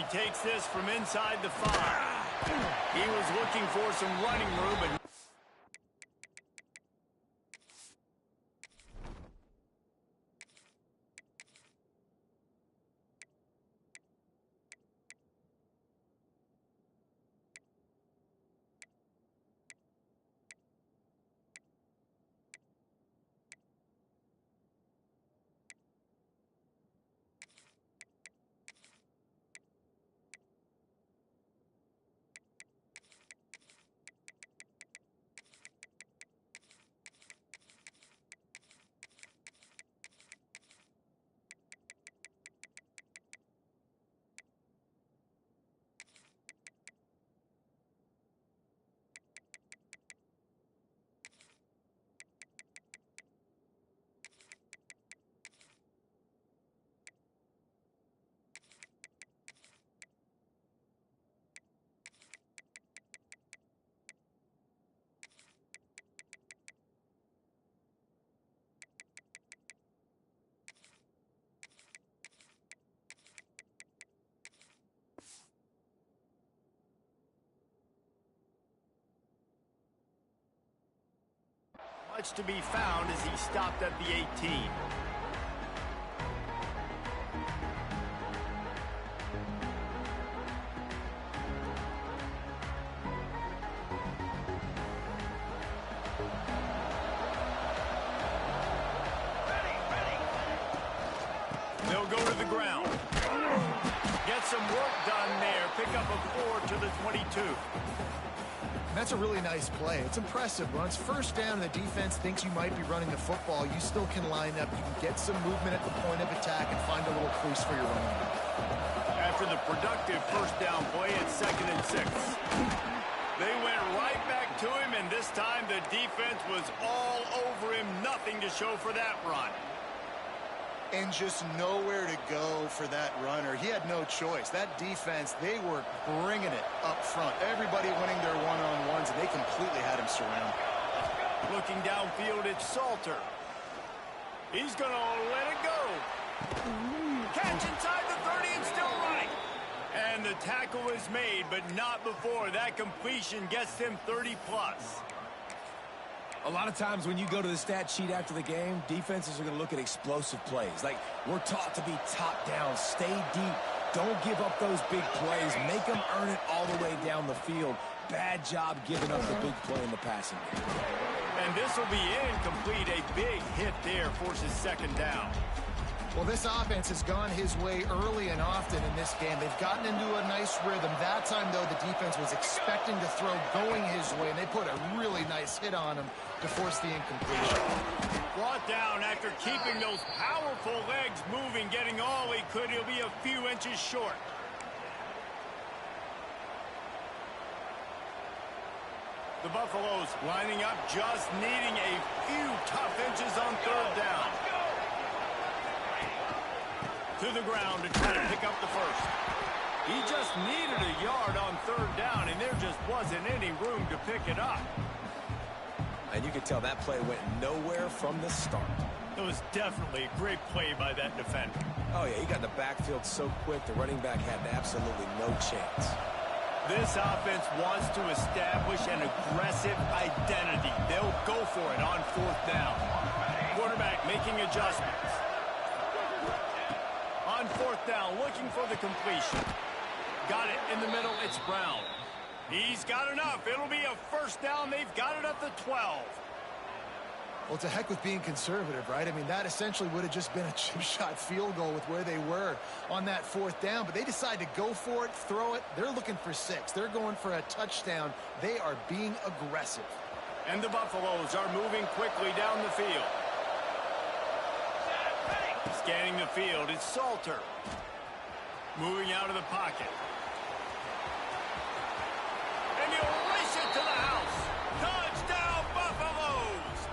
he takes this from inside the 5. He was looking for some running room, but much to be found as he stopped at the 18. They'll go to the ground. Get some work done there. Pick up a 4 to the 22. That's a really nice play. It's impressive. When it's first down and the defense thinks you might be running the football, you still can line up. You can get some movement at the point of attack and find a little crease for your running back. After the productive first down play, it's 2nd and 6. They went right back to him, and this time the defense was all over him. Nothing to show for that run. And just nowhere to go for that runner. He had no choice. That defense, they were bringing it up front. Everybody winning their one-on-ones, and they completely had him surrounded. Looking downfield, it's Salter. He's going to let it go. Catch inside the 30 and still running. And the tackle is made, but not before. That completion gets them 30-plus. A lot of times when you go to the stat sheet after the game, defenses are going to look at explosive plays. Like, we're taught to be top down, stay deep, don't give up those big plays, make them earn it all the way down the field. Bad job giving up the big play in the passing game. And this will be incomplete. A big hit there forces 2nd down. Well, this offense has gone his way early and often in this game. They've gotten into a nice rhythm. That time, though, the defense was expecting to throw going his way, and they put a really nice hit on him to force the incompletion. Brought down after keeping those powerful legs moving, getting all he could. He'll be a few inches short. The Buffaloes lining up, just needing a few tough inches on 3rd down. To the ground to try to pick up the first. He just needed a yard on 3rd down, and there just wasn't any room to pick it up. And you could tell that play went nowhere from the start. It was definitely a great play by that defender. Oh, yeah, he got in the backfield so quick, the running back had absolutely no chance. This offense wants to establish an aggressive identity. They'll go for it on 4th down. Quarterback making adjustments. On 4th down, looking for the completion. Got it in the middle, it's Brown. He's got enough. It'll be a 1st down. They've got it at the 12. Well, to heck with being conservative, right? I mean, that essentially would have just been a chip shot field goal with where they were on that 4th down. But they decide to go for it, throw it. They're looking for 6. They're going for a touchdown. They are being aggressive. And the Buffaloes are moving quickly down the field. Scanning the field, it's Salter. Moving out of the pocket. And he'll race it to the house. Touchdown, Buffaloes!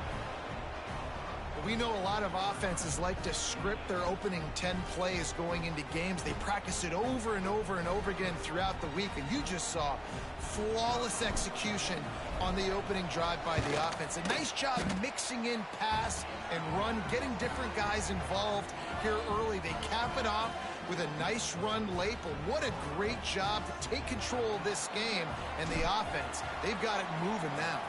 We know a lot of offenses like to script their opening 10 plays going into games. They practice it over and over and over again throughout the week, and you just saw flawless execution on the opening drive by the offense. A nice job mixing in pass and run, getting different guys involved here early. They cap it off with a nice run late, but what a great job to take control of this game. And the offense, they've got it moving now.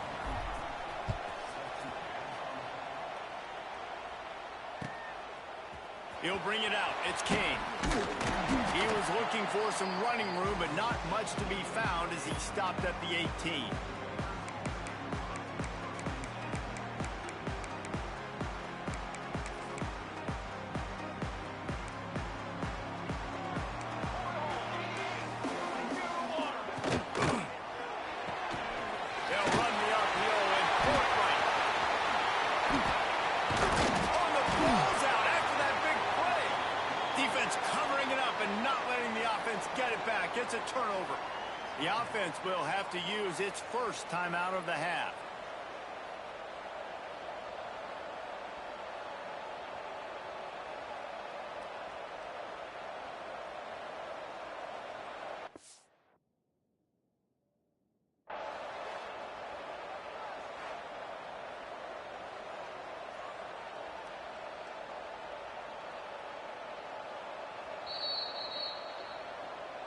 He'll bring it out. It's King. He was looking for some running room, but not much to be found as he stopped at the 18. Gets a turnover. The offense will have to use its first timeout of the half.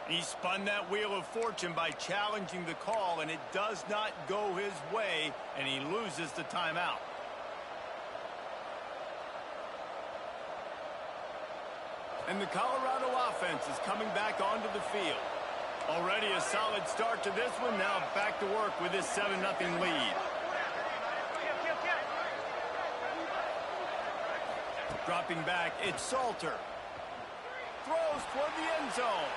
He spun that wheel of fortune by challenging the call, and it does not go his way, and he loses the timeout. And the Colorado offense is coming back onto the field. Already a solid start to this one. Now back to work with this 7-0 lead. Dropping back, it's Salter. Throws toward the end zone.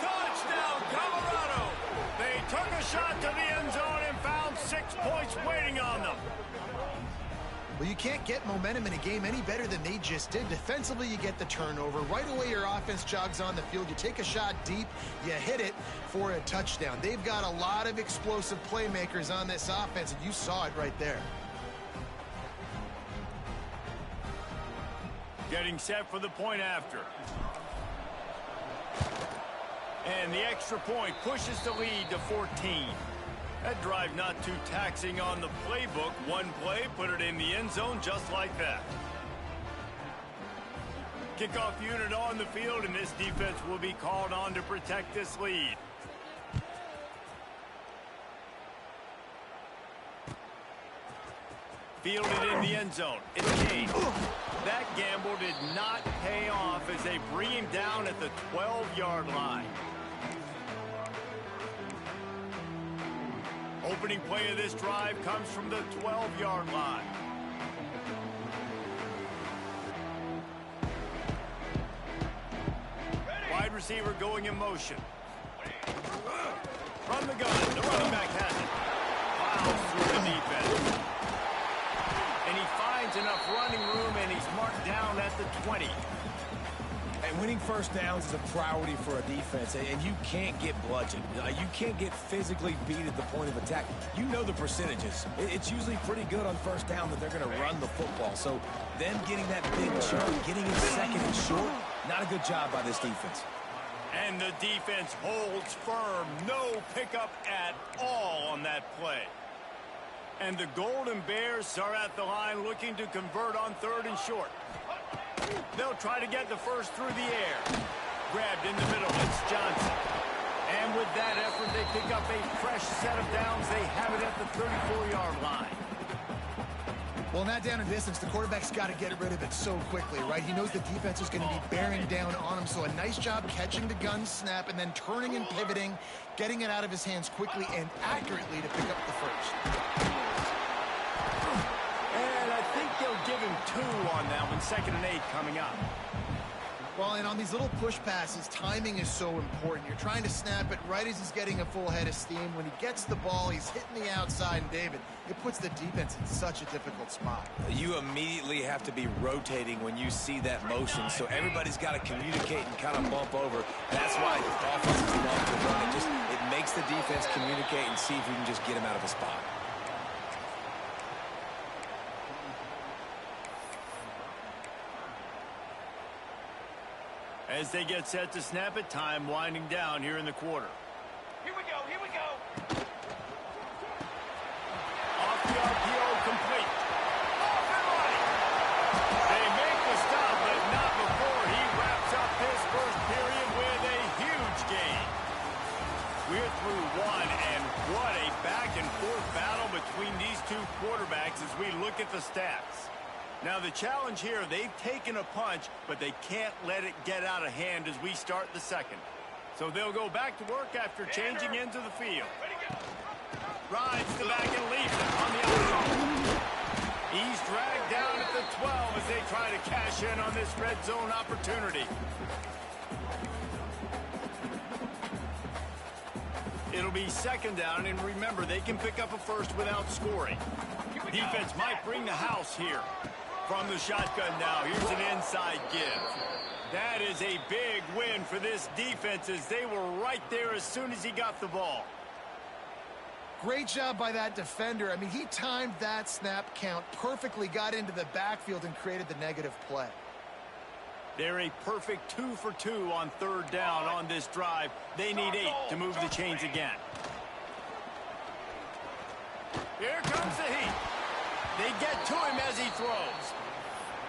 Touchdown, Colorado! They took a shot to the end zone and found 6 points waiting on them. Well, you can't get momentum in a game any better than they just did. Defensively, you get the turnover. Right away, your offense jogs on the field. You take a shot deep, you hit it for a touchdown. They've got a lot of explosive playmakers on this offense, and you saw it right there. Getting set for the point after. And the extra point pushes the lead to 14. That drive not too taxing on the playbook. One play, put it in the end zone just like that. Kickoff unit on the field, and this defense will be called on to protect this lead. Fielded in the end zone. It's Kane. That gamble did not pay off as they bring him down at the 12-yard line. Opening play of this drive comes from the 12-yard line. Wide receiver going in motion. From the gun, the running back has it. Plows through the defense. And he finds enough running room, and he's marked down at the 20. And winning first downs is a priority for a defense, and you can't get bludgeoned. You can't get physically beat at the point of attack. You know the percentages. It's usually pretty good on first down that they're going to run the football. So them getting that big chunk, getting it second and short, not a good job by this defense. And the defense holds firm. No pickup at all on that play. And the Golden Bears are at the line looking to convert on 3rd and short. They'll try to get the first through the air. Grabbed in the middle, it's Johnson. And with that effort, they pick up a fresh set of downs. They have it at the 34-yard line. Well, not down in distance, the quarterback's got to get rid of it so quickly, right? He knows the defense is going to be bearing down on him, so a nice job catching the gun snap and then turning and pivoting, getting it out of his hands quickly and accurately to pick up the first. And I think they'll give him 2 on that one, 2nd and 8 coming up. Well, and on these little push passes, timing is so important. You're trying to snap it right as he's getting a full head of steam. When he gets the ball, he's hitting the outside, and David, it puts the defense in such a difficult spot. You immediately have to be rotating when you see that motion, so everybody's got to communicate and kind of bump over. That's why the offenses love to run it. It makes the defense communicate and see if you can just get him out of a spot. As they get set to snap it, time winding down here in the quarter. Here we go, here we go. Off the RPO, complete. Off and running. They make the stop, but not before We're through one, and what a back-and-forth battle between these two quarterbacks as we look at the stats. Now, the challenge here, they've taken a punch, but they can't let it get out of hand as we start the second. So they'll go back to work after changing into the field. Rides the back and leaves it on the outside. He's dragged down at the 12 as they try to cash in on this red zone opportunity. It'll be second down, and remember, they can pick up a first without scoring. Defense might bring the house here. From the shotgun now, here's an inside give. That is a big win for this defense as they were right there as soon as he got the ball. Great job by that defender. I mean, he timed that snap count perfectly, got into the backfield, and created the negative play. They're a perfect 2 for 2 on third down on this drive. They need 8 to move the chains again. Here comes the heat. They get to him as he throws.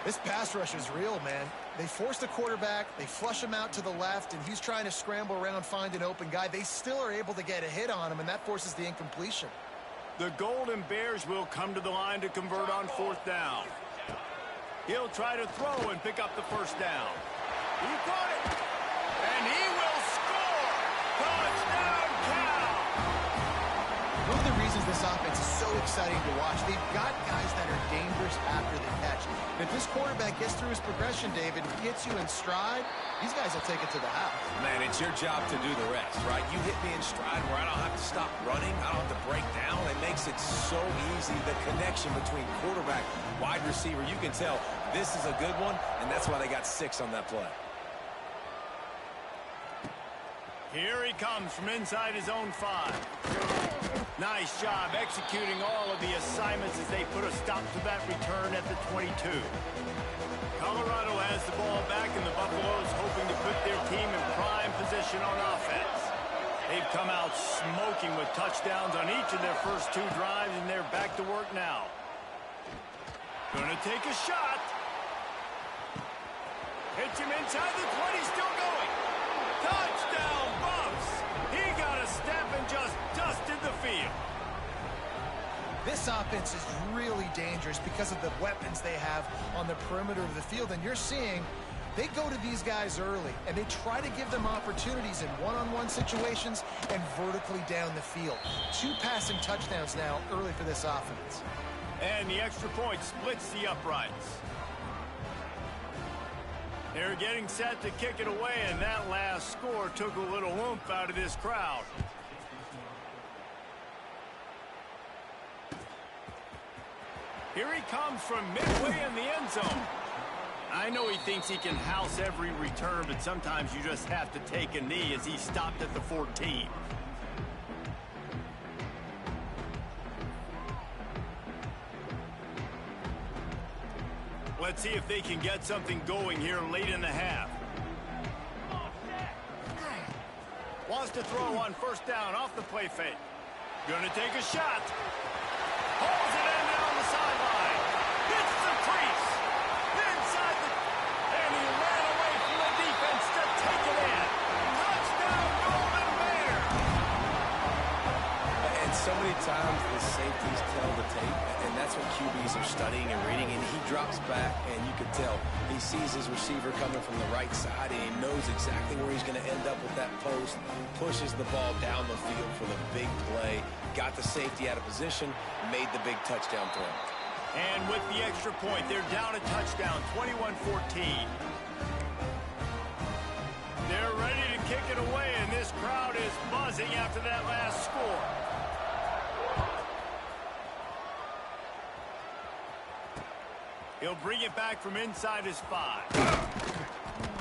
This pass rush is real, man. They force the quarterback, they flush him out to the left, and he's trying to scramble around, find an open guy. They still are able to get a hit on him, and that forces the incompletion. The Golden Bears will come to the line to convert on fourth down. He'll try to throw and pick up the first down. He caught it, and he will score. Touchdown, Cal! One of the reasons this offense is so exciting to watch, they've got guys that are dangerous after the catch. And if this quarterback gets through his progression, David, gets you in stride, these guys will take it to the house. Man, it's your job to do the rest, right? You hit me in stride where I don't have to stop running. I don't have to break down. It makes it so easy. The connection between quarterback, wide receiver, you can tell this is a good one, and that's why they got 6 on that play. Here he comes from inside his own 5. Nice job executing all of the assignments as they put a stop to that return at the 22. Colorado has the ball back, and the Buffaloes hoping to put their team in prime position on offense. They've come out smoking with touchdowns on each of their first 2 drives, and they're back to work now. Gonna take a shot. Hits him inside the 20, still going. Touchdown, Buffs! He got a step and just dusted the field. This offense is really dangerous because of the weapons they have on the perimeter of the field. And you're seeing they go to these guys early, and they try to give them opportunities in one-on-one situations and vertically down the field. 2 passing touchdowns now early for this offense. And the extra point splits the uprights. They're getting set to kick it away, and that last score took a little oomph out of this crowd. Here he comes from midway in the end zone. I know he thinks he can house every return, but sometimes you just have to take a knee as he stopped at the 14. Let's see if they can get something going here late in the half. Wants to throw on first down off the play fake. Gonna take a shot. Holds it in down the sideline. Hits the crease. Inside the... And he ran away from the defense to take it in. Touchdown, Golden Bears! And so many times the safeties tell the tape, and that's what QBs are studying and reading, and he drops back, and you can tell he sees his receiver coming from the right side, and he knows exactly where he's going to end up with that post, pushes the ball down the field for the big play, got the safety out of position, made the big touchdown throw. And with the extra point, they're down a touchdown, 21-14. They're ready to kick it away, and this crowd is buzzing after that last score. He'll bring it back from inside his 5.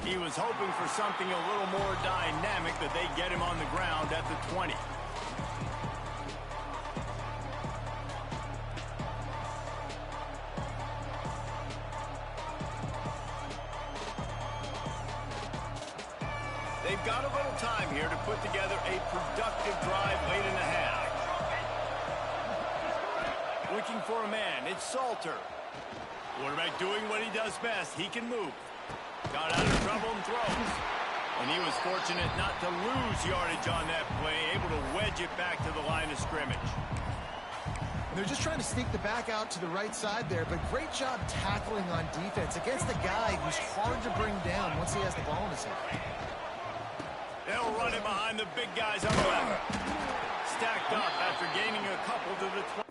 He was hoping for something a little more dynamic, that they get him on the ground at the 20. They've got a little time here to put together a productive drive late in the half. Looking for a man, it's Salter. Quarterback doing what he does best. He can move. Got out of trouble and throws. And he was fortunate not to lose yardage on that play, able to wedge it back to the line of scrimmage. They're just trying to sneak the back out to the right side there, but great job tackling on defense against a guy who's hard to bring down once he has the ball in his hand. They'll run it behind the big guys up left. Stacked up after gaining a couple to the 20.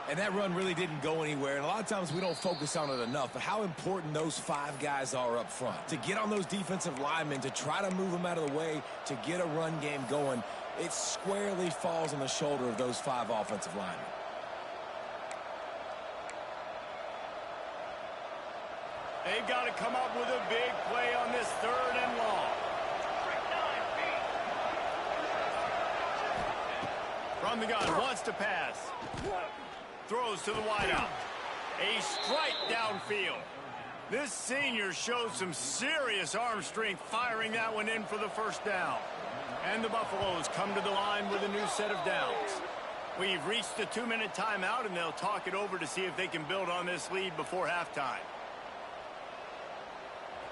And that run really didn't go anywhere, and a lot of times we don't focus on it enough, but how important those 5 guys are up front. To get on those defensive linemen, to try to move them out of the way, to get a run game going, it squarely falls on the shoulder of those 5 offensive linemen. They've got to come up with a big play on this 3rd and long. From the gun, wants to pass. Throws to the wideout. A strike downfield. This senior shows some serious arm strength firing that one in for the 1st down. And the Buffaloes come to the line with a new set of downs. We've reached the 2-minute timeout, and they'll talk it over to see if they can build on this lead before halftime.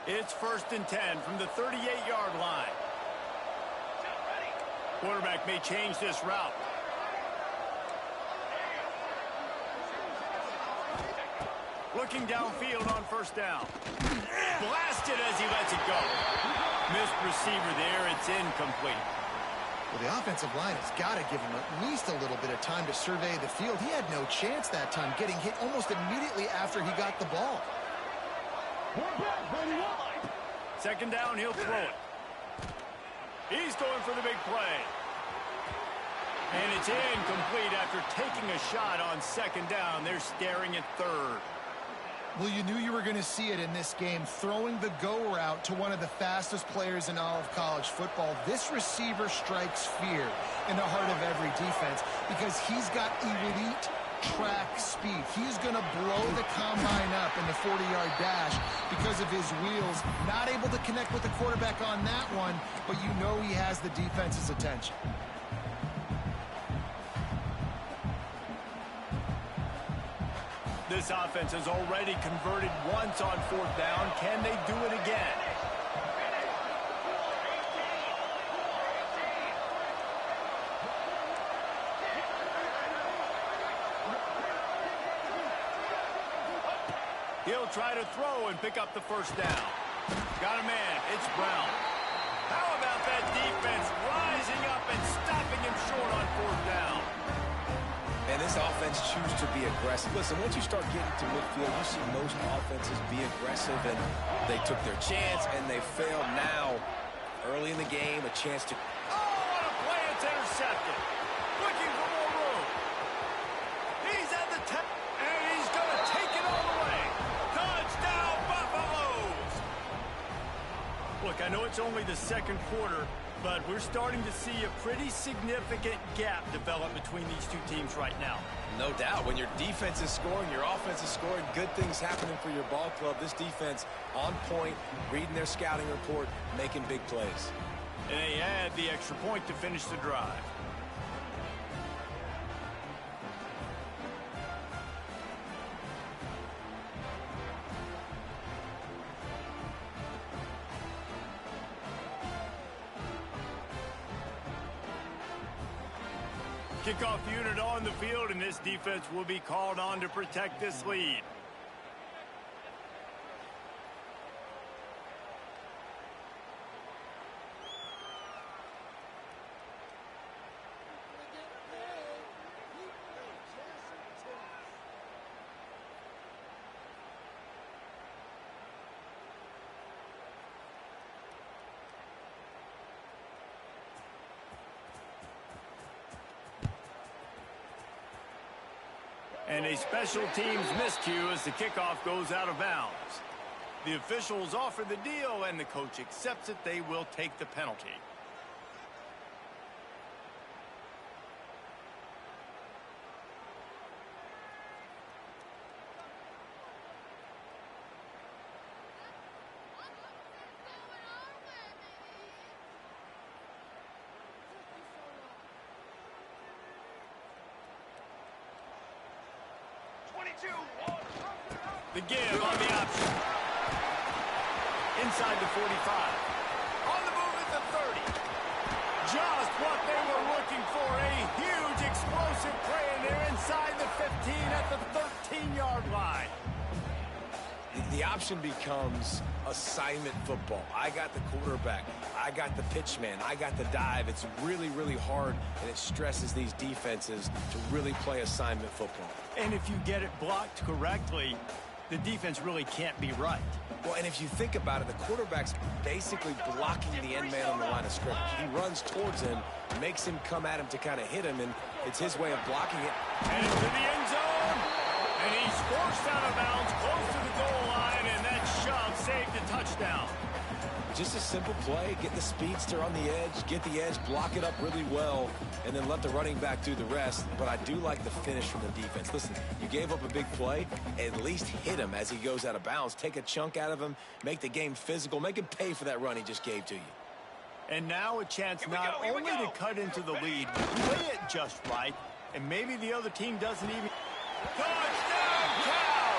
It's 1st and 10 from the 38-yard line. Quarterback may change this route. Looking downfield on 1st down. Blasted as he lets it go. Missed receiver there. It's incomplete. Well, the offensive line has got to give him at least a little bit of time to survey the field. He had no chance that time, getting hit almost immediately after he got the ball. 2nd down, he'll throw it. He's going for the big play. And it's incomplete after taking a shot on 2nd down. They're staring at 3rd. Well, you knew you were going to see it in this game, throwing the go route to one of the fastest players in all of college football. This receiver strikes fear in the heart of every defense because he's got elite track speed. He's going to blow the combine up in the 40-yard dash because of his wheels. Not able to connect with the quarterback on that one, but you know he has the defense's attention. This offense has already converted once on 4th down. Can they do it again? He'll try to throw and pick up the 1st down. Got a man. It's Brown. How about that defense rising up and stopping him short on 4th down? And this offense chooses to be aggressive. Listen, once you start getting to midfield, you see most offenses be aggressive, and they took their chance, and they failed now. Early in the game, a chance to... Oh, what a play! It's intercepted. Looking for more room. He's at the 10, and he's going to take it all the way. Touchdown, Buffaloes! Look, I know it's only the 2nd quarter, but we're starting to see a pretty significant gap develop between these two teams right now. No doubt. When your defense is scoring, your offense is scoring, good things happening for your ball club. This defense on point, reading their scouting report, making big plays. And they add the extra point to finish the drive. Kickoff unit on the field, and this defense will be called on to protect this lead. And a special teams miscue as the kickoff goes out of bounds. The officials offer the deal, and the coach accepts it. They will take the penalty. The give on the option. Inside the 45. On the move at the 30. Just what they were looking for. A huge explosive play, and they're inside the 15 at the 13-yard line. The option becomes assignment football. I got the quarterback. I got the pitch man. I got the dive. It's really, really hard, and it stresses these defenses to really play assignment football. And if you get it blocked correctly, the defense really can't be right. Well, and if you think about it, the quarterback's basically blocking the end man on the line of scrimmage. He runs towards him, makes him come at him to kind of hit him, and it's his way of blocking it. And into the end zone. And he's forced out of bounds close to the goal line, and that shove saved a touchdown. Just a simple play. Get the speedster on the edge, get the edge, block it up really well, and then let the running back do the rest. But I do like the finish from the defense. Listen, you gave up a big play. At least hit him as he goes out of bounds. Take a chunk out of him, make the game physical, make him pay for that run he just gave to you. And now a chance not only to cut into the lead, play it just right, and maybe the other team doesn't even... Touchdown, Cal!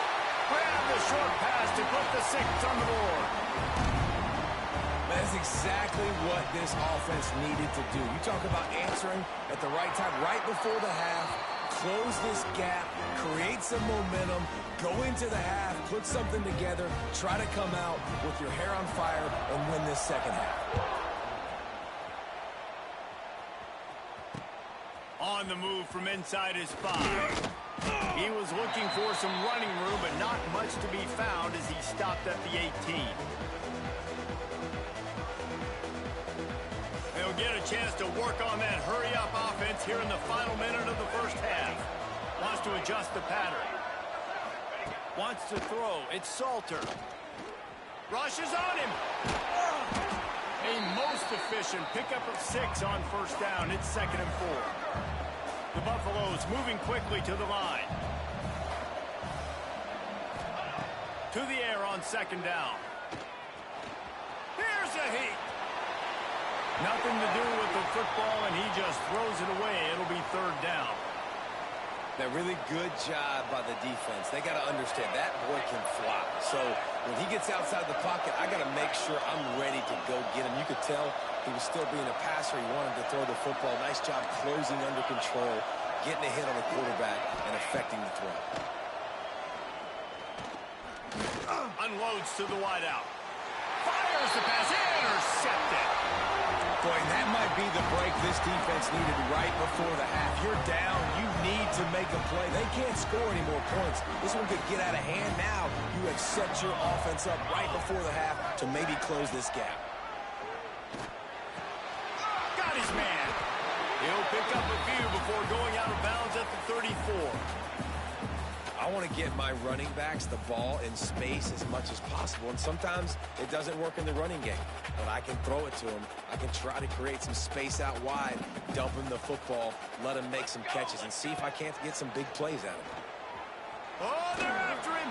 Grab the short pass to put the 6 on the board. That's exactly what this offense needed to do. You talk about answering at the right time, right before the half, close this gap, create some momentum, go into the half, put something together, try to come out with your hair on fire and win this second half. On the move from inside his 5. He was looking for some running room, but not much to be found as he stopped at the 18. They'll get a chance to work on that hurry-up offense here in the final minute of the first half. Wants to adjust the pattern. Wants to throw. It's Salter. Rushes on him. A most efficient pickup of 6 on first down. It's 2nd and 4. The Buffaloes moving quickly to the line. To the air on 2nd down. Here's a heat. Nothing to do with the football, and he just throws it away. It'll be 3rd down. That really good job by the defense. They got to understand that boy can fly. So when he gets outside the pocket, I got to make sure I'm ready to go get him. You could tell he was still being a passer. He wanted to throw the football. Nice job closing under control, getting a hit on the quarterback, and affecting the throw. Unloads to the wideout. Fires the pass. Intercepted. Boy, that might be the break this defense needed right before the half. You're down. You need to make a play. They can't score any more points. This one could get out of hand now. You have set your offense up right before the half to maybe close this gap. Got his man. He'll pick up a few before going out of bounds at the 34. I want to get my running backs the ball in space as much as possible, and sometimes it doesn't work in the running game, but I can throw it to them. I can try to create some space out wide, dump him the football, let him make some catches, and see if I can't get some big plays out of him. Oh, they're after him.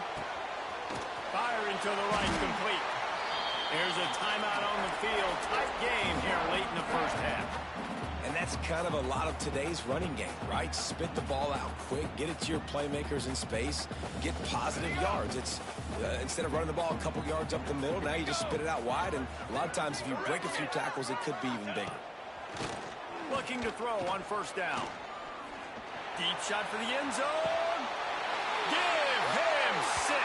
Firing to the right, complete. There's a timeout on the field. Tight game here late in the first half. And that's kind of a lot of today's running game, right? Spit the ball out quick, get it to your playmakers in space, get positive yards. It's instead of running the ball a couple yards up the middle, now you just spit it out wide, and a lot of times if you break a few tackles, it could be even bigger. Looking to throw on first down. Deep shot for the end zone. Give him 6.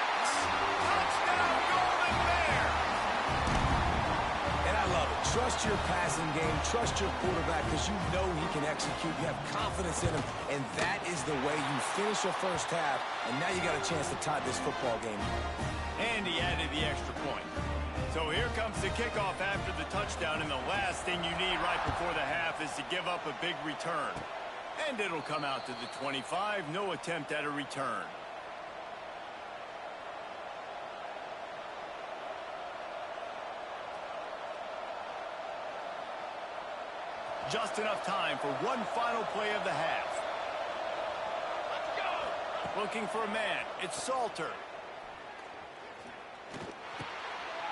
Touchdown, Golden Bear. And I love it. Trust your passing game. Trust your quarterback because you know he can execute. You have confidence in him, and that is the way you finish the first half, and now you got a chance to tie this football game. And he added the extra point. So here comes the kickoff after the touchdown, and the last thing you need right before the half is to give up a big return. And it'll come out to the 25. No attempt at a return. Just enough time for one final play of the half. Let's go! Looking for a man. It's Salter.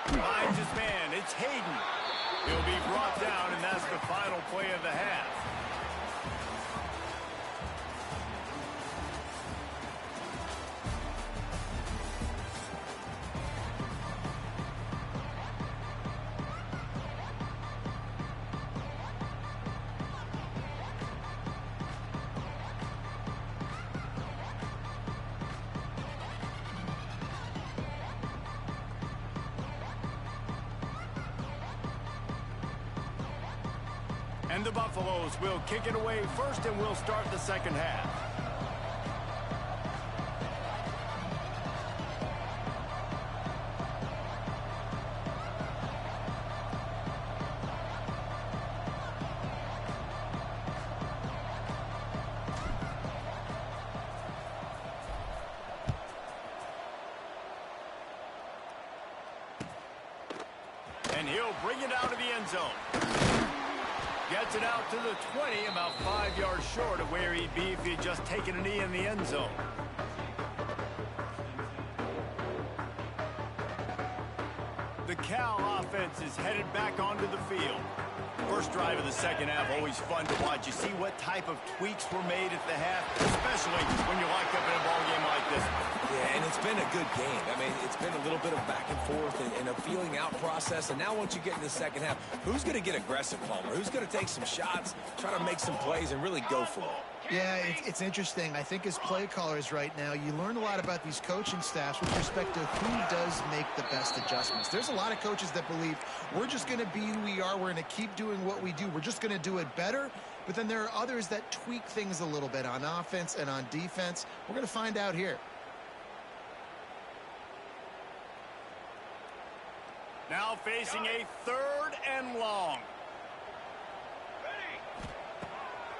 Finds his man. It's Hayden. He'll be brought down, and that's the final play of the half. And the Buffaloes will kick it away first, and we'll start the second half. And he'll bring it out of the end zone. Gets it out to the 20, about 5 yards short of where he'd be if he'd just taken a knee in the end zone. The Cal offense is headed back onto the field. First drive of the second half, always fun to watch. You see what type of tweaks were made at the half, especially when you're locked up in a ball game like this. Yeah, and it's been a good game. I mean, it's been a little bit of back and forth and a feeling out process. And now once you get in the second half, who's going to get aggressive, Palmer? Who's going to take some shots, try to make some plays, and really go for it? Yeah, it's interesting. I think as play callers right now, you learn a lot about these coaching staffs with respect to who does make the best adjustments. There's a lot of coaches that believe we're just going to be who we are. We're going to keep doing what we do. We're just going to do it better. But then there are others that tweak things a little bit on offense and on defense. We're going to find out here. Now facing a 3rd and long.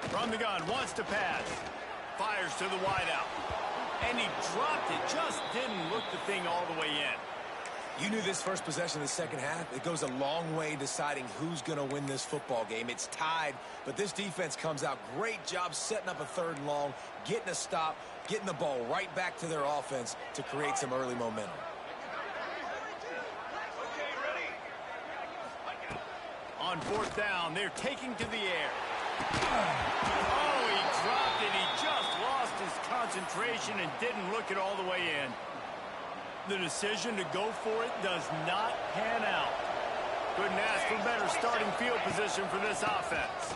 From the gun, wants to pass. Fires to the wideout. And he dropped it, just didn't look the thing all the way in. You knew this first possession of the second half. It goes a long way deciding who's going to win this football game. It's tied, but this defense comes out. Great job setting up a 3rd and long, getting a stop, getting the ball right back to their offense to create some early momentum. On 4th down, they're taking to the air. Oh, he dropped it. He just lost his concentration and didn't look it all the way in. The decision to go for it does not pan out. Couldn't ask for better starting field position for this offense.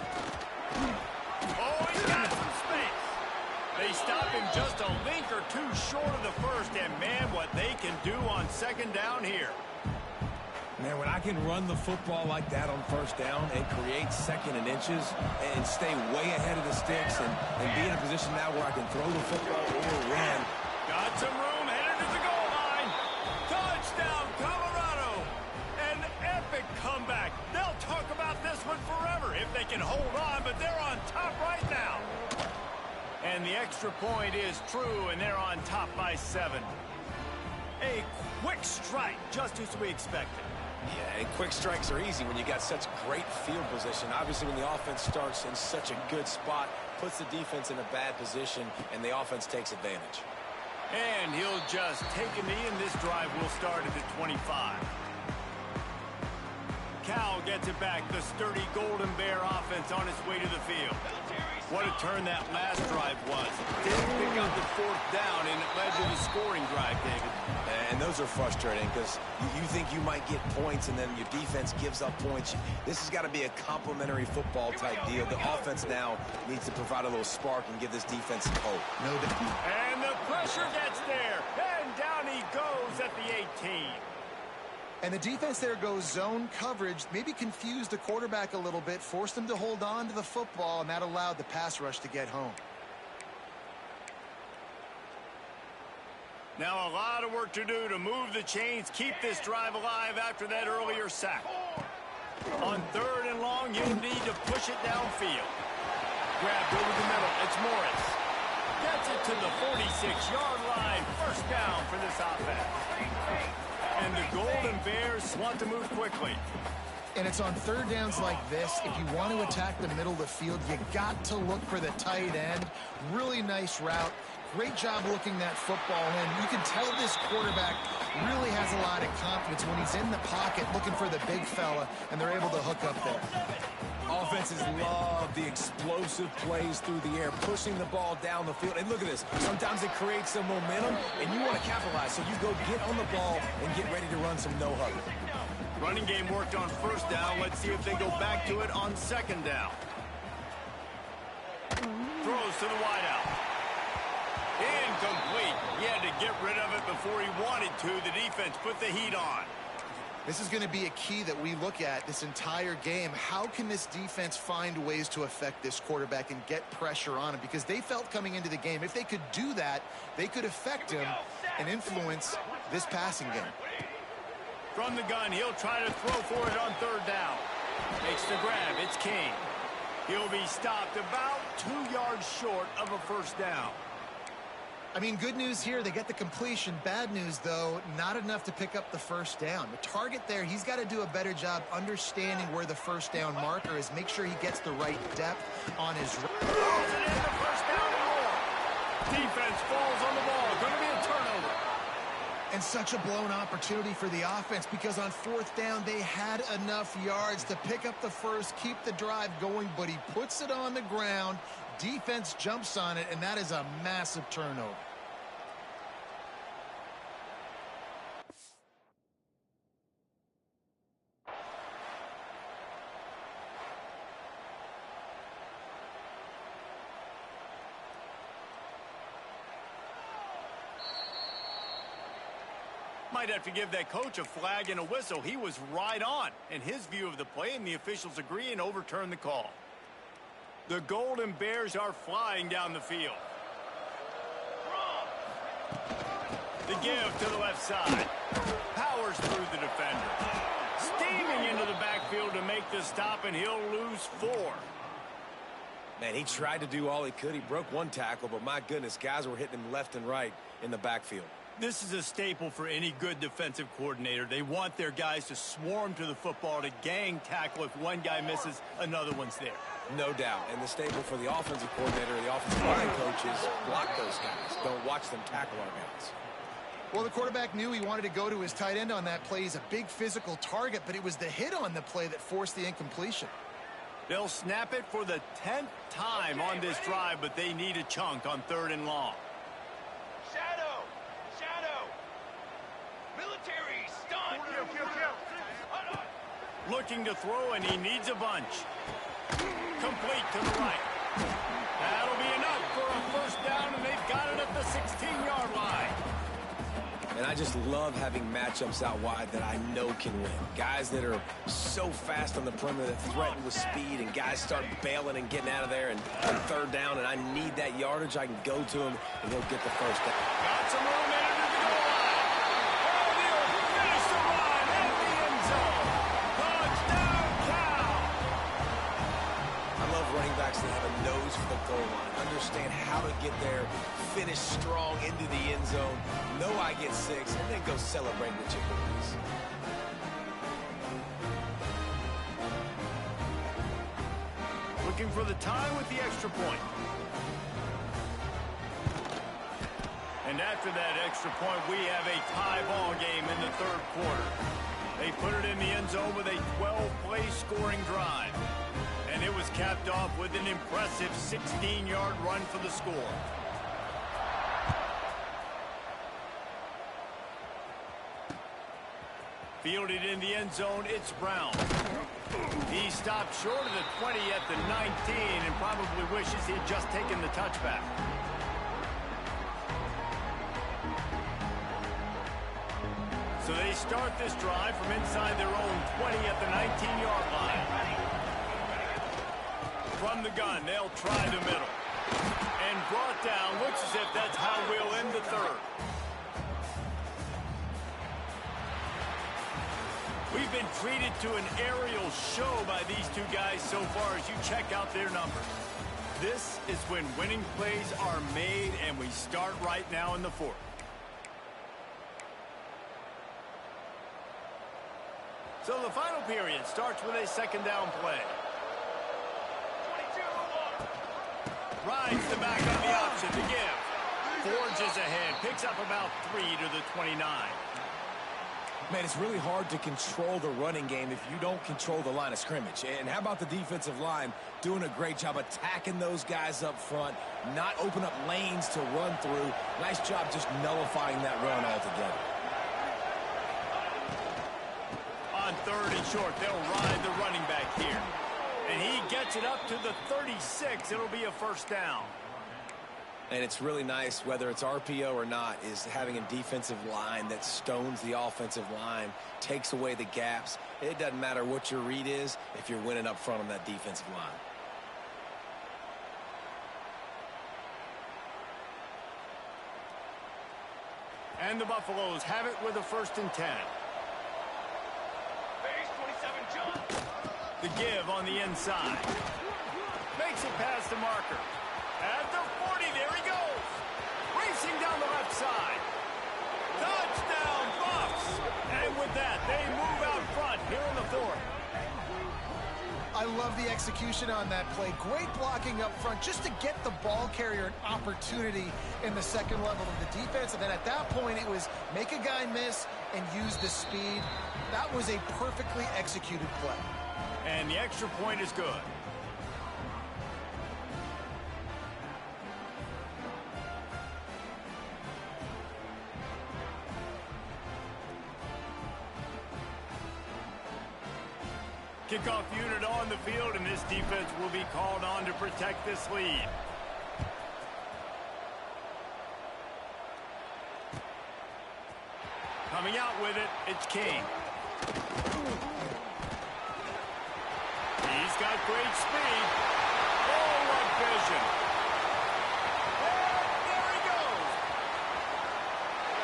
Oh, he's got some space. They stop him just a link or two short of the first, and man, what they can do on 2nd down here. Man, when I can run the football like that on 1st down and create 2nd and inches and stay way ahead of the sticks and be in a position now where I can throw the football or run. Got some room, headed to the goal line. Touchdown, Colorado. An epic comeback. They'll talk about this one forever if they can hold on, but they're on top right now. And the extra point is true, and they're on top by 7. A quick strike, just as we expected. Yeah, and quick strikes are easy when you got such great field position. Obviously, when the offense starts in such a good spot, puts the defense in a bad position, and the offense takes advantage. And he'll just take a knee, and this drive will start at the 25. Cal gets it back. The sturdy Golden Bear offense on its way to the field. What a turn that last drive was. Didn't pick up the 4th down, and it led to the scoring drive, David. And those are frustrating because you think you might get points, and then your defense gives up points. This has got to be a complementary football type deal. The offense now needs to provide a little spark and give this defense some hope. No doubt. And the pressure gets there. And down he goes at the 18. And the defense there goes zone coverage, maybe confused the quarterback a little bit, forced him to hold on to the football, and that allowed the pass rush to get home. Now a lot of work to do to move the chains, keep this drive alive after that earlier sack. On 3rd and long, you'll need to push it downfield. Grabbed over the middle. It's Morris. Gets it to the 46-yard line. First down for this offense. And the Golden Bears want to move quickly. And it's on third downs like this. If you want to attack the middle of the field, you got to look for the tight end. Really nice route. Great job looking that football in. You can tell this quarterback really has a lot of confidence when he's in the pocket looking for the big fella, and they're able to hook up there. Offenses love the explosive plays through the air, pushing the ball down the field. And look at this. Sometimes it creates some momentum, and you want to capitalize. So you go get on the ball and get ready to run some no-huddle. Running game worked on first down. Let's see if they go back to it on second down. Throws to the wideout. Incomplete. He had to get rid of it before he wanted to. The defense put the heat on. This is going to be a key that we look at this entire game. How can this defense find ways to affect this quarterback and get pressure on him? Because they felt coming into the game, if they could do that, they could affect him and influence this passing game. From the gun, he'll try to throw for it on third down. Makes the grab. It's King. He'll be stopped about 2 yards short of a first down. I mean, good news here, they get the completion. Bad news, though, not enough to pick up the first down. The target there, he's got to do a better job understanding where the first down marker is. Make sure he gets the right depth on his... Throws it in the first down and more. Defense falls on the ball. Going to be a turnover. And such a blown opportunity for the offense because on fourth down, they had enough yards to pick up the first, keep the drive going, but he puts it on the ground. Defense jumps on it, and that is a massive turnover. Might have to give that coach a flag and a whistle. He was right on in his view of the play, and the officials agree and overturn the call. The Golden Bears are flying down the field. The give to the left side. Powers through the defender. Steaming into the backfield to make the stop, and he'll lose 4. Man, he tried to do all he could. He broke one tackle, but my goodness, guys were hitting him left and right in the backfield. This is a staple for any good defensive coordinator. They want their guys to swarm to the football, to gang tackle. If one guy misses, another one's there. No doubt. And the staple for the offensive coordinator, the offensive line coaches, block those guys. Don't watch them tackle our guys. Well, the quarterback knew he wanted to go to his tight end on that play. He's a big physical target, but it was the hit on the play that forced the incompletion. They'll snap it for the 10th time on this drive, but they need a chunk on third and long. Looking to throw, and he needs a bunch. Complete to the right. That'll be enough for a first down, and they've got it at the 16-yard line. And I just love having matchups out wide that I know can win. Guys that are so fast on the perimeter that threaten with speed, and guys start bailing and getting out of there and on third down, and I need that yardage. I can go to him, and he'll get the first down. Got some room in it at the goal line. Oh, he'll finish the run at the end zone. Touchdown, Cal. I love running backs that have a nose for the goal line, understand how to get there, finish strong into the end zone, know I get 6, and then go celebrate with your boys. Looking for the tie with the extra point. And after that extra point, we have a tie ball game in the third quarter. They put it in the end zone with a 12-play scoring drive. And it was capped off with an impressive 16-yard run for the score. Fielded in the end zone, it's Brown. He stopped short of the 20 at the 19 and probably wishes he'd just taken the touchback. So they start this drive from inside their own 20 at the 19-yard line. From the gun, they'll try the middle. And brought down, looks as if that's how we'll end the third. We've been treated to an aerial show by these two guys so far as you check out their numbers. This is when winning plays are made, and we start right now in the fourth. So the final period starts with a second down play. 22-1. Rides the back on the option to give. Forges ahead, picks up about 3 to the 29. Man, it's really hard to control the running game if you don't control the line of scrimmage. And how about the defensive line doing a great job attacking those guys up front, not open up lanes to run through. Nice job just nullifying that run altogether. On 3rd and short, they'll ride the running back here. And he gets it up to the 36. It'll be a first down. And it's really nice, whether it's RPO or not, is having a defensive line that stones the offensive line, takes away the gaps. It doesn't matter what your read is if you're winning up front on that defensive line. And the Buffaloes have it with a 1st and 10. Base 27, John. The give on the inside. Makes it past the marker. At the 40, there he goes. Racing down the left side. Touchdown, Buffs. And with that, they move out front here in the 4th. I love the execution on that play. Great blocking up front just to get the ball carrier an opportunity in the second level of the defense. And then at that point, it was make a guy miss and use the speed. That was a perfectly executed play. And the extra point is good. Kickoff unit on the field, and this defense will be called on to protect this lead. Coming out with it, it's King. He's got great speed. Oh, what vision. And there he goes.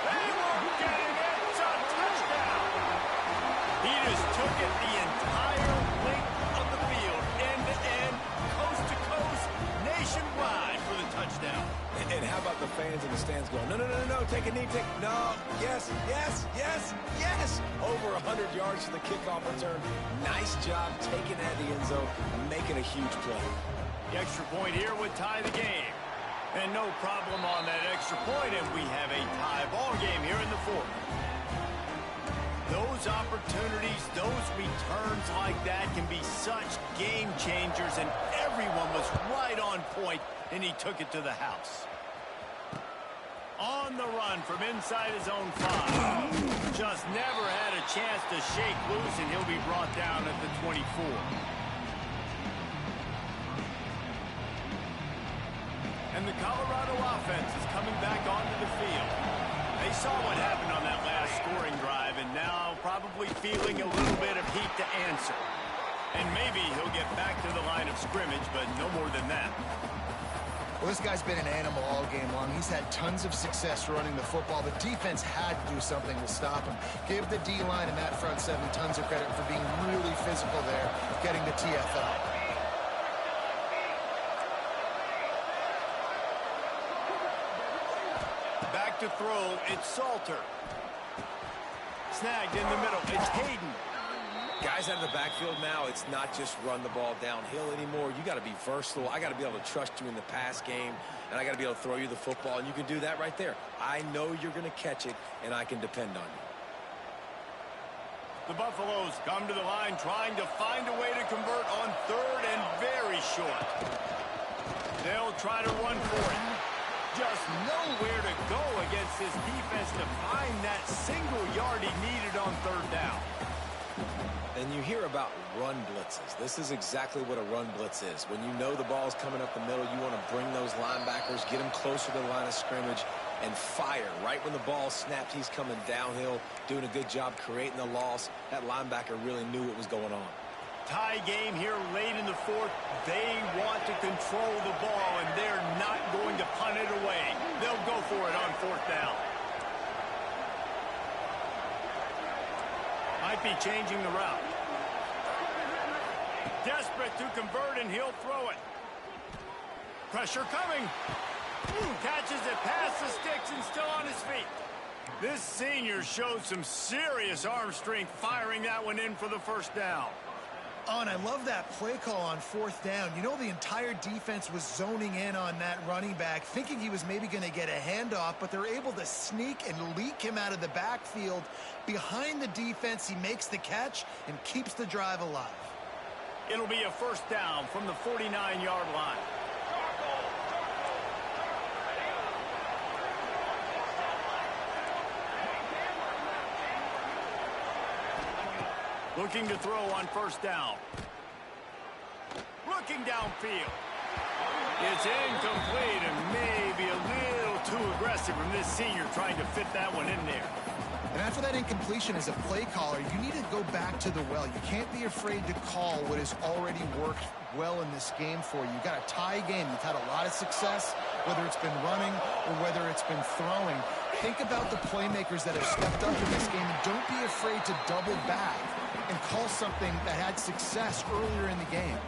They won't get him. It's a touchdown. He just took it the entire length of the field, end-to-end, coast-to-coast, nationwide for the touchdown. And how about the fans in the stands going, no, no, no, no, take a knee, no, yes, yes, yes, yes. Over 100 yards to the kickoff return. Nice job taking that to the end zone and making a huge play. The extra point here would tie the game. And no problem on that extra point, and we have a tie ball game here in the 4th. Those opportunities, those returns like that can be such game changers, and everyone was right on point, and he took it to the house. On the run from inside his own 5. Just never had a chance to shake loose, and he'll be brought down at the 24. And the Colorado offense is coming back onto the field. They saw what happened on that last scoring drive, and now probably feeling a little bit of heat to answer. And maybe he'll get back to the line of scrimmage, but no more than that. Well, this guy's been an animal all game long. He's had tons of success running the football. The defense had to do something to stop him. Give the D-line and that front 7 tons of credit for being really physical there, getting the TFL. Back to throw, it's Salter. Snagged in the middle, it's Hayden. Guys out of the backfield now, it's not just run the ball downhill anymore. You got to be versatile. I got to be able to trust you in the pass game, and I got to be able to throw you the football, and you can do that right there. I know you're going to catch it, and I can depend on you. The Buffaloes come to the line trying to find a way to convert on 3rd and very short. They'll try to run for it. Just nowhere to go against this defense to find that single yard he needed on 3rd down. And you hear about run blitzes. This is exactly what a run blitz is. When you know the ball's coming up the middle, you want to bring those linebackers, get them closer to the line of scrimmage, and fire. Right when the ball snapped, he's coming downhill, doing a good job creating the loss. That linebacker really knew what was going on. Tie game here late in the 4th. They want to control the ball, and they're not going to punt it away. They'll go for it on 4th down. Might be changing the route. Desperate to convert, and he'll throw it. Pressure coming. Catches it past the sticks and still on his feet. This senior showed some serious arm strength firing that one in for the first down. Oh, and I love that play call on fourth down. You know, the entire defense was zoning in on that running back, thinking he was maybe going to get a handoff, but they're able to sneak and leak him out of the backfield. Behind the defense, he makes the catch and keeps the drive alive. It'll be a first down from the 49-yard line. Looking to throw on first down. Looking downfield. It's incomplete and maybe a little too aggressive from this senior trying to fit that one in there. And after that incompletion as a play caller, you need to go back to the well. You can't be afraid to call what has already worked well in this game for you. You've got a tie game. You've had a lot of success, whether it's been running or whether it's been throwing. Think about the playmakers that have stepped up in this game, and don't be afraid to double back and call something that had success earlier in the game.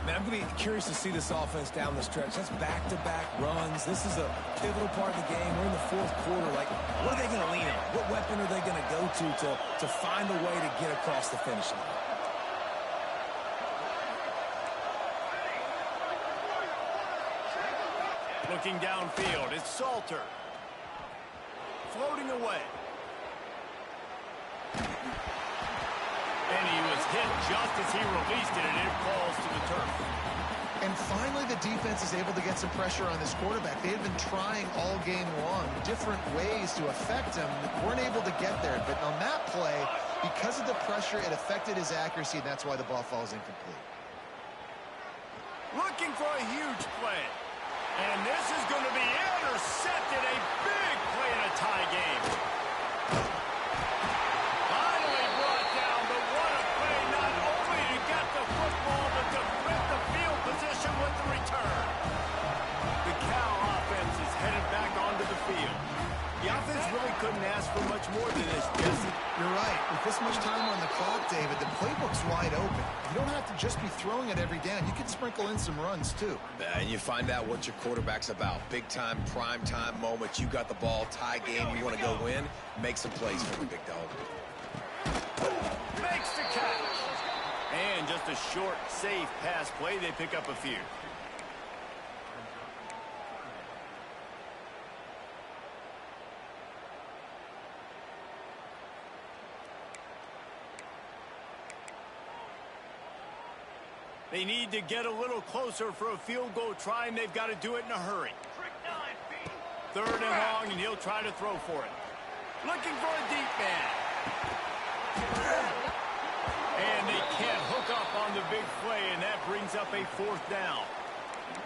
Man, I'm going to be curious to see this offense down the stretch. That's back-to-back runs. This is a pivotal part of the game. We're in the fourth quarter. Like, what are they going to lean on? What weapon are they going to go to find a way to get across the finish line? Looking downfield, it's Salter. Floating away. And he was hit just as he released it, and it falls to the turf. And finally, the defense is able to get some pressure on this quarterback. They had been trying all game long, different ways to affect him. Weren't able to get there. But on that play, because of the pressure, it affected his accuracy, and that's why the ball falls incomplete. Looking for a huge play. And this is going to be intercepted. A big play in a tie game. Finally brought down, but what a play, not only to get the football, but to flip the field position with the return. The Cal offense is headed back onto the field. The offense really couldn't ask for much more than this, Jesse. You're right. With this much time on the clock, David, the playbook's wide open. You don't have to just be throwing it every down. You can sprinkle in some runs, too. And you find out what your quarterback's about. Big-time, prime-time moment. You got the ball, tie game, you want to go win. Make some plays for the big dog. Makes the catch. And just a short, safe pass play. They pick up a few. They need to get a little closer for a field goal try, and they've got to do it in a hurry. Third and long, and he'll try to throw for it. Looking for a deep man. And they can't hook up on the big play, and that brings up a fourth down.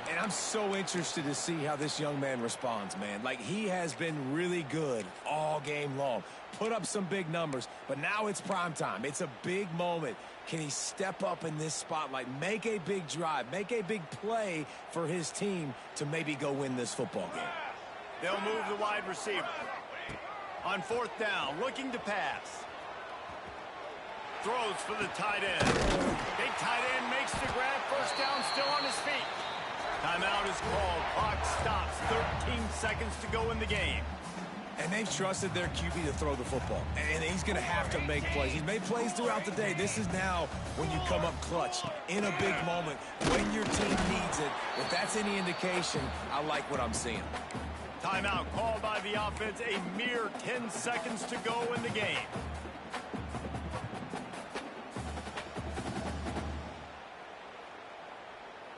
And I'm so interested to see how this young man responds, man. Like, he has been really good all game long. Put up some big numbers, but now it's prime time. It's a big moment. Can he step up in this spotlight, make a big drive, make a big play for his team to maybe go win this football game? They'll move the wide receiver. On fourth down, looking to pass. Throws for the tight end. Big tight end makes the grab. First down, still on his feet. Timeout is called. Clock stops. 13 seconds to go in the game. And they've trusted their QB to throw the football. And he's going to have to make plays. He's made plays throughout the day. This is now when you come up clutch in a big moment when your team needs it. If that's any indication, I like what I'm seeing. Timeout called by the offense. A mere 10 seconds to go in the game.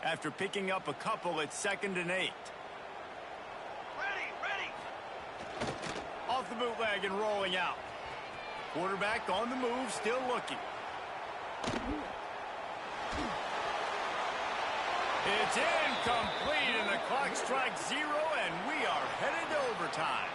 After picking up a couple, it's 2nd and 8. Off the bootleg and rolling out. Quarterback on the move, still looking. It's incomplete, and the clock strikes 0, and we are headed to overtime.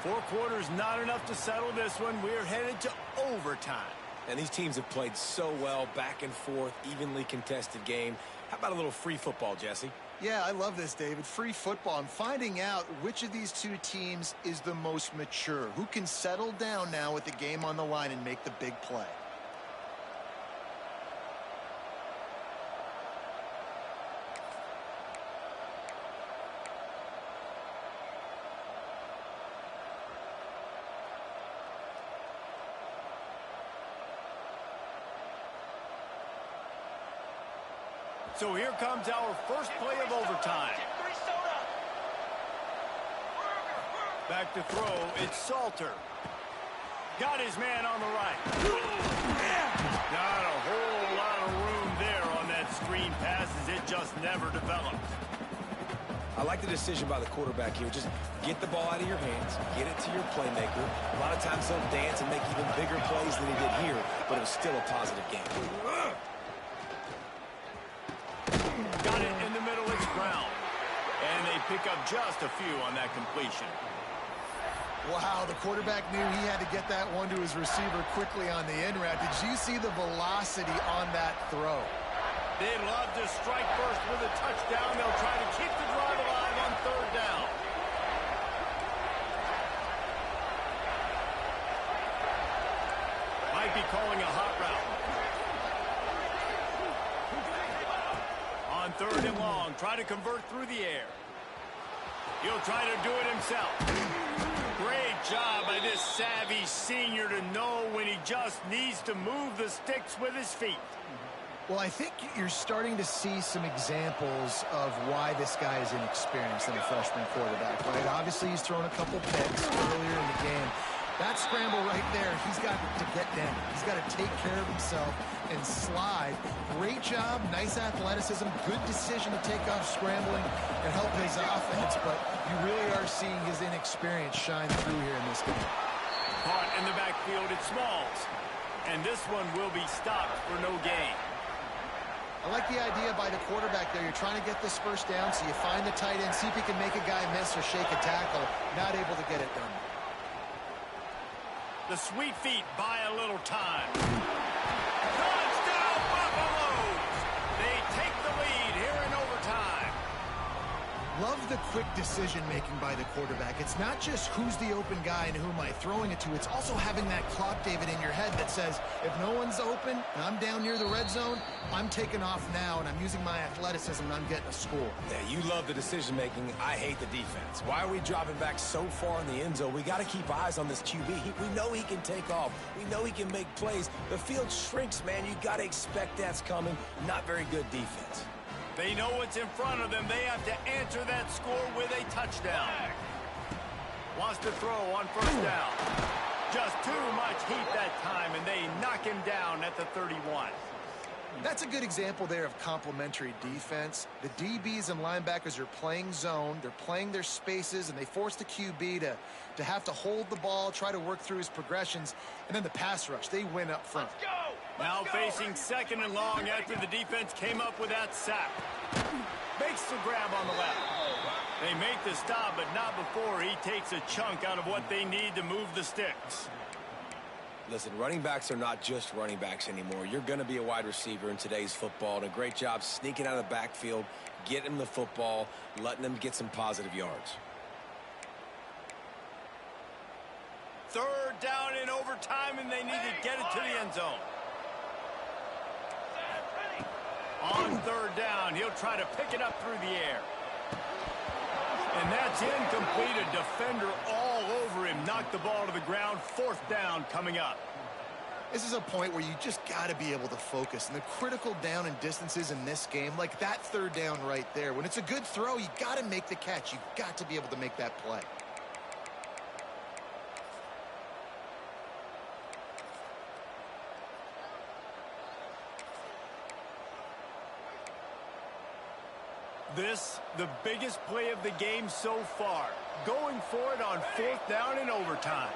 4 quarters not enough to settle this one. We're headed to overtime. And these teams have played so well, back and forth, evenly contested game. How about a little free football, Jesse? Yeah, I love this, David. Free football. I'm finding out which of these two teams is the most mature. Who can settle down now with the game on the line and make the big play. So here comes our first play of overtime. Back to throw, it's Salter. Got his man on the right. Not a whole lot of room there on that screen pass as it just never developed. I like the decision by the quarterback here. Just get the ball out of your hands, get it to your playmaker. A lot of times he'll dance and make even bigger plays than he did here, but it was still a positive game. Got it in the middle, it's Brown. And they pick up just a few on that completion. Wow, the quarterback knew he had to get that one to his receiver quickly on the in route. Did you see the velocity on that throw? They'd love to strike first with a touchdown. They'll try to keep the drive alive on third down. Might be calling a hot route. On third and long, try to convert through the air. He'll try to do it himself. Great job by this savvy senior to know when he just needs to move the sticks with his feet. Well, I think you're starting to see some examples of why this guy is inexperienced in a freshman quarterback, right? Obviously, he's thrown a couple picks earlier in the game. That scramble right there, he's got to get down. He's got to take care of himself and slide. Great job, nice athleticism, good decision to take off scrambling and help his offense, but you really are seeing his inexperience shine through here in this game. Caught in the backfield, it's Smalls. And this one will be stopped for no gain. I like the idea by the quarterback there. You're trying to get this first down, so you find the tight end, see if you can make a guy miss or shake a tackle. Not able to get it done. The sweet feet buy a little time. Touchdown, Buffaloes! They take the lead here in overtime. Love the quick decision-making by the quarterback. It's not just who's the open guy and who am I throwing it to. It's also having that clock, David, in your head that says, if no one's open and I'm down near the red zone, I'm taking off now and I'm using my athleticism and I'm getting a score. Yeah, you love the decision-making. I hate the defense. Why are we dropping back so far in the end zone? We got to keep eyes on this QB. We know he can take off. We know he can make plays. The field shrinks, man. You got to expect that's coming. Not very good defense. They know what's in front of them. They have to answer that score with a touchdown. Wants to throw on first down. Just too much heat that time, and they knock him down at the 31. That's a good example there of complementary defense. The DBs and linebackers are playing zone. They're playing their spaces, and they force the QB to have to hold the ball, try to work through his progressions, and then the pass rush. They win up front. Now facing second and long after the defense came up with that sack. Makes the grab on the left. They make the stop, but not before he takes a chunk out of what they need to move the sticks. Listen, running backs are not just running backs anymore. You're going to be a wide receiver in today's football, and a great job sneaking out of the backfield, getting them the football, letting them get some positive yards. Third down in overtime, and they need to get it to the end zone. On third down, he'll try to pick it up through the air. And that's incomplete. A defender all over him. Knocked the ball to the ground. Fourth down coming up. This is a point where you just got to be able to focus. And the critical down and distances in this game, like that third down right there, when it's a good throw, you got to make the catch. You got to be able to make that play. This, the biggest play of the game so far. Going for it on fourth down in overtime.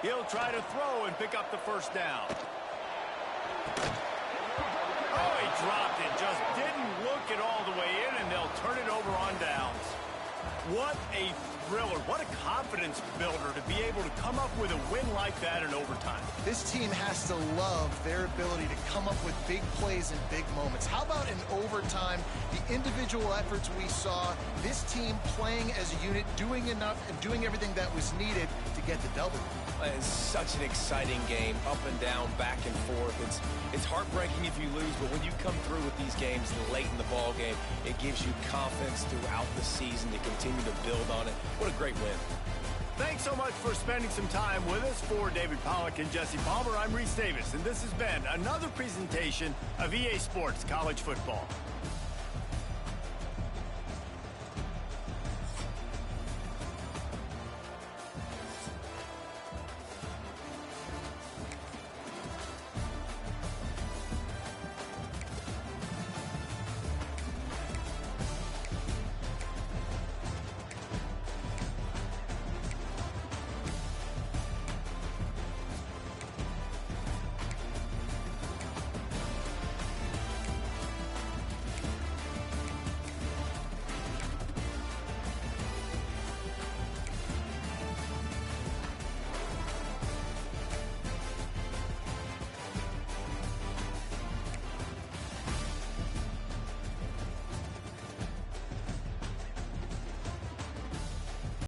He'll try to throw and pick up the first down. Oh, he dropped it. Just didn't look it all the way in, and they'll turn it over on downs. What a thriller. What a confidence builder to be able to come up with a win like that in overtime. This team has to love their ability to come up with big plays in big moments. How about in overtime, the individual efforts we saw, this team playing as a unit, doing enough and doing everything that was needed to get the W. It's such an exciting game, up and down, back and forth. It's heartbreaking if you lose, but when you come through with these games late in the ball game, it gives you confidence throughout the season to continue to build on it. What a great win. Thanks so much for spending some time with us. For David Pollack and Jesse Palmer, I'm Reese Davis, and this has been another presentation of EA Sports College Football.